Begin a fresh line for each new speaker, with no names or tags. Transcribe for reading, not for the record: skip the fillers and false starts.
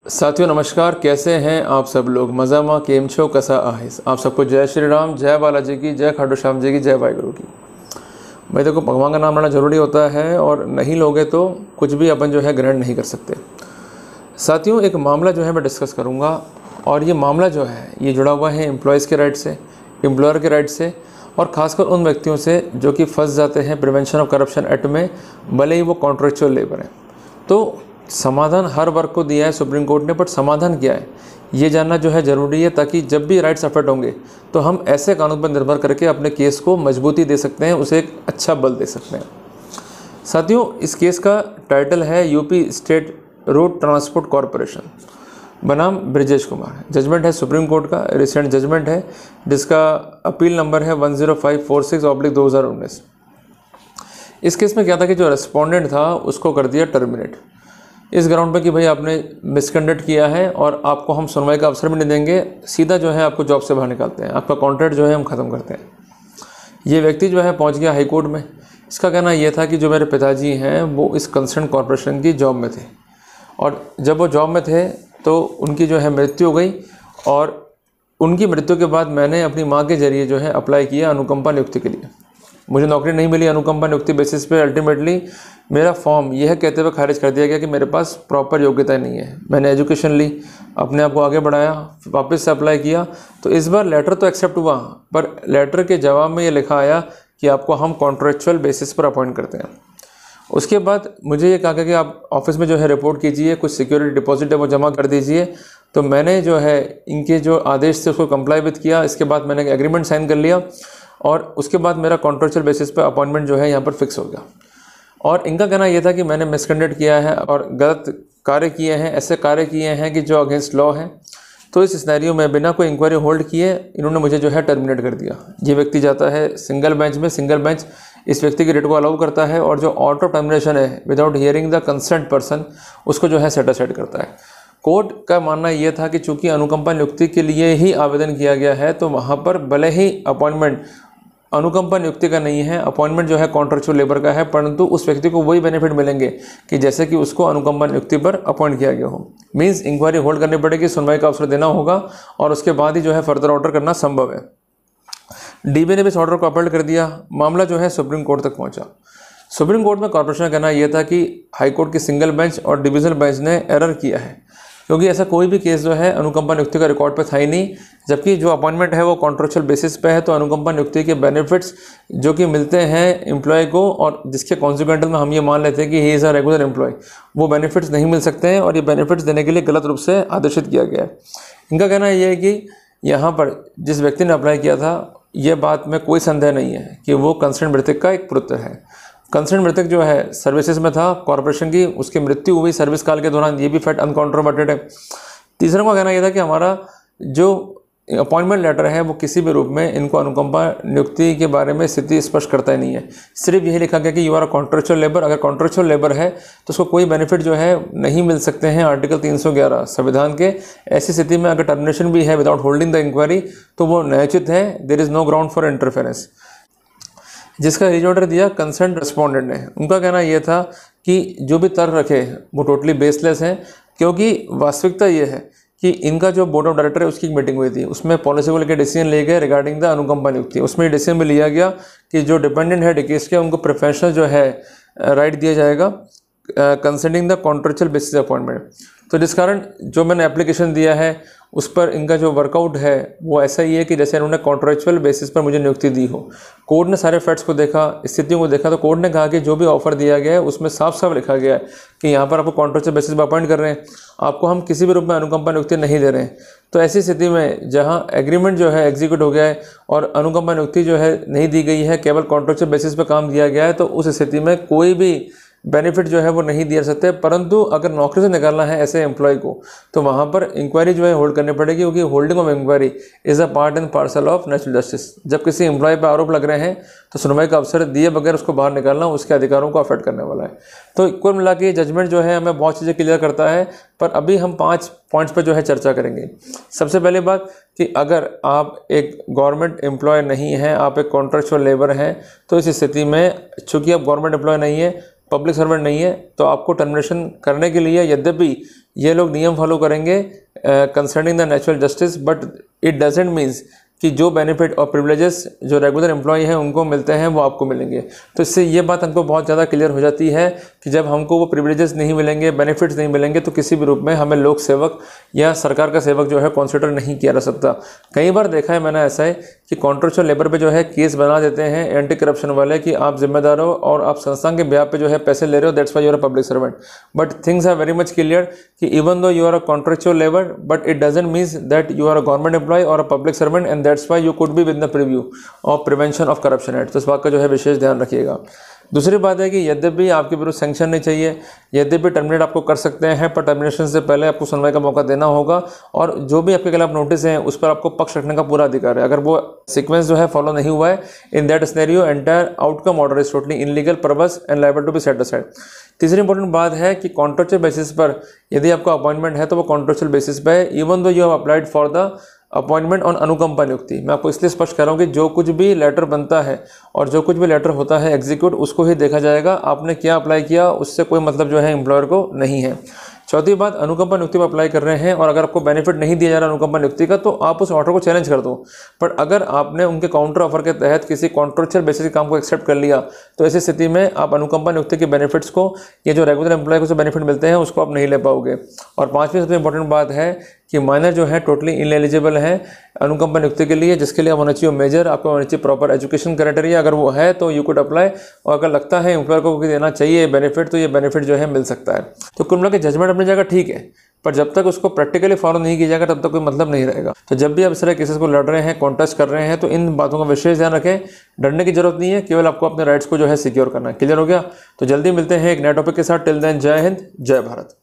साथियों नमस्कार, कैसे हैं आप सब लोग। मज़ामा केम छो कसा आहिस। आप सबको जय श्री राम, जय बालाजी की, जय खाटू श्याम जी की, जय वाहिगुरु की। भाई देखो, भगवान का नाम लेना ज़रूरी होता है और नहीं लोगे तो कुछ भी अपन जो है ग्रहण नहीं कर सकते। साथियों, एक मामला जो है मैं डिस्कस करूँगा और ये मामला जो है ये जुड़ा हुआ है एम्प्लॉयज़ के राइट से, एम्प्लॉयर के राइट से और ख़ासकर उन व्यक्तियों से जो कि फंस जाते हैं प्रिवेंशन ऑफ करप्शन एक्ट में, भले ही वो कॉन्ट्रेक्चुअल लेबर हैं। तो समाधान हर वर्ग को दिया है सुप्रीम कोर्ट ने, बट समाधान क्या है ये जानना जो है ज़रूरी है, ताकि जब भी राइट्स अफेक्ट होंगे तो हम ऐसे कानून पर निर्भर करके अपने केस को मजबूती दे सकते हैं, उसे एक अच्छा बल दे सकते हैं। साथियों, इस केस का टाइटल है UP state road transport corporation बनाम ब्रिजेश कुमार। जजमेंट है सुप्रीम कोर्ट का, रिसेंट जजमेंट है जिसका अपील नंबर है 10546/2019। इस केस में क्या था कि जो रेस्पोंडेंट था उसको कर दिया टर्मिनेट इस ग्राउंड पे कि भाई आपने मिसकंडक्ट किया है और आपको हम सुनवाई का अवसर भी नहीं देंगे, सीधा जो है आपको जॉब से बाहर निकालते हैं, आपका कॉन्ट्रैक्ट जो है हम ख़त्म करते हैं। ये व्यक्ति जो है पहुंच गया हाई कोर्ट में। इसका कहना यह था कि जो मेरे पिताजी हैं वो इस कंसर्न कॉरपोरेशन की जॉब में थे और जब वो जॉब में थे तो उनकी जो है मृत्यु हो गई और उनकी मृत्यु के बाद मैंने अपनी माँ के जरिए जो है अप्लाई किया अनुकंपा नियुक्ति के लिए। मुझे नौकरी नहीं मिली अनुकंपा नियुक्ति बेसिस पे। अल्टीमेटली मेरा फॉर्म यह कहते हुए खारिज कर दिया गया कि मेरे पास प्रॉपर योग्यता नहीं है। मैंने एजुकेशन ली, अपने आप को आगे बढ़ाया, वापस से अप्लाई किया तो इस बार लेटर तो एक्सेप्ट हुआ, पर लेटर के जवाब में ये लिखा आया कि आपको हम कॉन्ट्रेक्चुअल बेसिस पर अपॉइंट करते हैं। उसके बाद मुझे ये कहा गया कि आप ऑफिस में जो है रिपोर्ट कीजिए, कुछ सिक्योरिटी डिपॉजिट है वो जमा कर दीजिए। तो मैंने जो है इनके जो आदेश थे उसको कंप्लाई विद किया। इसके बाद मैंने एग्रीमेंट साइन कर लिया और उसके बाद मेरा कॉन्ट्रेक्चुअल बेसिस पे अपॉइंटमेंट जो है यहाँ पर फिक्स हो गया। और इनका कहना यह था कि मैंने मिसकंडक्ट किया है और गलत कार्य किए हैं, ऐसे कार्य किए हैं कि जो अगेंस्ट लॉ हैं। तो इस सिनेरियो में बिना कोई इंक्वायरी होल्ड किए इन्होंने मुझे जो है टर्मिनेट कर दिया। ये व्यक्ति जाता है सिंगल बेंच में, सिंगल बेंच इस व्यक्ति के रेट को अलाउ करता है और जो ऑर्डर ऑफ टर्मिनेशन है without hearing the concerned person उसको जो है सेट असाइड करता है। कोर्ट का मानना यह था कि चूंकि अनुकंपा नियुक्ति के लिए ही आवेदन किया गया है तो वहाँ पर भले ही अपॉइंटमेंट अनुकंपा नियुक्ति का नहीं है, अपॉइंटमेंट जो है कॉन्ट्रेक्चुअल लेबर का है, परंतु उस व्यक्ति को वही बेनिफिट मिलेंगे कि जैसे कि उसको अनुकंपा नियुक्ति पर अपॉइंट किया गया हो। मींस इंक्वायरी होल्ड करनी पड़ेगी, सुनवाई का अवसर देना होगा और उसके बाद ही जो है फर्दर ऑर्डर करना संभव है। डीबी ने भी इस ऑर्डर को अपील कर दिया। मामला जो है सुप्रीम कोर्ट तक पहुंचा। सुप्रीम कोर्ट में कॉर्पोरेशन का कहना यह था कि हाईकोर्ट की सिंगल बेंच और डिविजनल बेंच ने एरर किया है, क्योंकि ऐसा कोई भी केस जो है अनुकंपा नियुक्ति का रिकॉर्ड पे था ही नहीं, जबकि जो अपॉइंटमेंट है वो कॉन्ट्रेक्चुअल बेसिस पे है। तो अनुकंपा नियुक्ति के बेनिफिट्स जो कि मिलते हैं एम्प्लॉय को और जिसके कॉन्सिक्वेंटल में हम ये मान लेते हैं कि he is a regular employee, वो बेनिफिट्स नहीं मिल सकते हैं और ये बेनिफिट्स देने के लिए गलत रूप से आदेशित किया गया है। इनका कहना यह है कि यहाँ पर जिस व्यक्ति ने अप्लाई किया था ये बात में कोई संदेह नहीं है कि वो कंसर्न मृतक का एक पुत्र है। कंसर्न मृतक जो है सर्विसेज में था कॉर्पोरेशन की, उसकी मृत्यु हुई सर्विस काल के दौरान, ये भी फैक्ट अनकॉन्ट्रोवर्टेड है। तीसरा का कहना यह था कि हमारा जो अपॉइंटमेंट लेटर है वो किसी भी रूप में इनको अनुकंपा नियुक्ति के बारे में स्थिति स्पष्ट करता ही नहीं है। सिर्फ यही लिखा गया कि you are a contractual labour. अगर कॉन्ट्रेक्चुअल लेबर है तो उसको कोई बेनिफिट जो है नहीं मिल सकते हैं आर्टिकल 311 संविधान के। ऐसी स्थिति में अगर टर्मिनेशन भी है विदाउट होल्डिंग द इंक्वायरी तो वो न्यायोचित है। There is no ground for interference, जिसका रिजॉर्डर दिया कंसर्न रेस्पोंडेंट ने। उनका कहना यह था कि जो भी तर्क रखे वो टोटली बेसलेस हैं, क्योंकि वास्तविकता ये है कि इनका जो बोर्ड ऑफ डायरेक्टर है उसकी मीटिंग हुई थी, उसमें पॉलिसी को लेकर डिसीजन लिए गए रिगार्डिंग द अनुकंपा नियुक्ति। उसमें डिसीजन भी लिया गया कि जो डिपेंडेंट है डिकेस के उनको प्रोफेशनल जो है राइट दिया जाएगा concerning the contractual basis appointment. तो जिस कारण जो मैंने एप्लीकेशन दिया है उस पर इनका जो वर्कआउट है वो ऐसा ही है कि जैसे इन्होंने कॉन्ट्रेक्चुअल बेसिस पर मुझे नियुक्ति दी हो। कोर्ट ने सारे फैक्ट्स को देखा, स्थितियों को देखा, तो कोर्ट ने कहा कि जो भी ऑफर दिया गया है उसमें साफ साफ लिखा गया है कि यहाँ पर आपको कॉन्ट्रेक्चुअल बेसिस पर अपॉइंट कर रहे हैं, आपको हम किसी भी रूप में अनुकंपा नियुक्ति नहीं दे रहे हैं। तो ऐसी स्थिति में जहाँ एग्रीमेंट जो है एग्जीक्यूट हो गया है और अनुकंपा नियुक्ति जो है नहीं दी गई है, केवल कॉन्ट्रेक्चुअल बेसिस पर काम दिया गया है, तो उस स्थिति में कोई भी बेनिफिट जो है वो नहीं दिया सकते। परंतु अगर नौकरी से निकालना है ऐसे एम्प्लॉय को तो वहाँ पर इंक्वायरी जो है होल्ड करनी पड़ेगी, क्योंकि holding of inquiry is a part and parcel of natural justice. जब किसी एम्प्लॉय पर आरोप लग रहे हैं तो सुनवाई का अवसर दिए बगैर उसको बाहर निकालना उसके अधिकारों को अफेक्ट करने वाला है। तो कुल मिला के जजमेंट जो है हमें बहुत चीज़ें क्लियर करता है, पर अभी हम 5 पॉइंट्स पर जो है चर्चा करेंगे। सबसे पहले बात कि अगर आप एक गवर्नमेंट एम्प्लॉय नहीं हैं, आप एक कॉन्ट्रेक्चुअल लेबर हैं, तो इस स्थिति में चूँकि आप गवर्नमेंट एम्प्लॉय नहीं है पब्लिक सर्वेंट नहीं है तो आपको टर्मिनेशन करने के लिए, यद्यपि ये लोग नियम फॉलो करेंगे concerning the natural justice, but it doesn't means कि जो बेनिफिट और प्रिविलेजेस जो रेगुलर एम्प्लॉय हैं उनको मिलते हैं वो आपको मिलेंगे। तो इससे ये बात हमको बहुत ज़्यादा क्लियर हो जाती है कि जब हमको वो प्रिविलेजेस नहीं मिलेंगे, बेनिफिट्स नहीं मिलेंगे, तो किसी भी रूप में हमें लोक सेवक या सरकार का सेवक जो है कंसिडर नहीं किया जा सकता। कई बार देखा है मैंने ऐसा है कि कॉन्ट्रेक्चुअल लेबर पे जो है केस बना देते हैं एंटी करप्शन वाले कि आप जिम्मेदार हो और आप संस्थान के ब्याह पे जो है पैसे ले रहे हो, that's why you are a public servant. But things are very much clear कि even though you are a contractual labour, but it doesn't means that you are a government employ और a public servant, and that's why you could be with the preview of prevention of corruption act. तो इस बात का जो है विशेष ध्यान रखिएगा। दूसरी बात है कि यद्यपि आपके विरुद्ध सैंक्शन नहीं चाहिए, यद्यपि टर्मिनेट आपको कर सकते हैं, पर टर्मिनेशन से पहले आपको सुनवाई का मौका देना होगा और जो भी आपके खिलाफ नोटिस है उस पर आपको पक्ष रखने का पूरा अधिकार है। अगर वो सीक्वेंस जो है फॉलो नहीं हुआ है, in that scenario entire outcome order is totally illegal, perverse and liable to be set aside. तीसरी इंपॉर्टेंट बात है कि कॉन्ट्रेक्चुअल बेसिस पर यदि आपका अपॉइंटमेंट है तो वो कॉन्ट्रेक्चुअल बेसिस पर है, even though you have applied for the appointment on अनुकंपा नियुक्ति। मैं आपको इसलिए स्पष्ट कर रहा हूँ कि जो कुछ भी लेटर बनता है और जो कुछ भी लेटर होता है एग्जीक्यूट, उसको ही देखा जाएगा, आपने क्या अप्लाई किया उससे कोई मतलब जो है एम्प्लॉयर को नहीं है। चौथी बात, अनुकंपा नियुक्ति पर अप्लाई कर रहे हैं और अगर आपको बेनिफिट नहीं दिया जा रहा अनुकंपा नियुक्ति का तो आप उस ऑर्डर को चैलेंज कर दो। बट अगर आपने उनके काउंटर ऑफर के तहत किसी कॉन्ट्रेक्चुअल बेसिस के काम को एक्सेप्ट कर लिया तो ऐसी स्थिति में आप अनुकंपा नियुक्ति के बेनिफिट्स को, ये जो रेगुलर एम्प्लॉय को जो बेनिफिट मिलते हैं उसको आप नहीं ले पाओगे। और पांचवी सबसे इंपॉर्टेंट बात है कि माइनर जो है टोटली इनएलिजिबल है अनुकंपा नियुक्ति के लिए, जिसके लिए होना चाहिए मेजर, आपको होना चाहिए प्रॉपर एजुकेशन क्राइटेरिया, अगर वो है तो यू कुड अप्लाई, और अगर लगता है एम्प्लॉयर को देना चाहिए बेनिफिट तो ये बेनिफिट जो है मिल सकता है। तो कुल मिला के जजमेंट अपनी जगह ठीक है, पर जब तक उसको प्रैक्टिकली फॉलो नहीं किया जाएगा तब तक कोई मतलब नहीं रहेगा। तो जब भी आप इस तरह केसेस को लड़ रहे हैं, कॉन्टेस्ट कर रहे हैं, तो इन बातों का विशेष ध्यान रखें। डरने की जरूरत नहीं है, केवल आपको अपने राइट्स को जो है सिक्योर करना है। क्लियर हो गया? तो जल्दी मिलते हैं एक नए टॉपिक के साथ। टिल देन जय हिंद, जय भारत।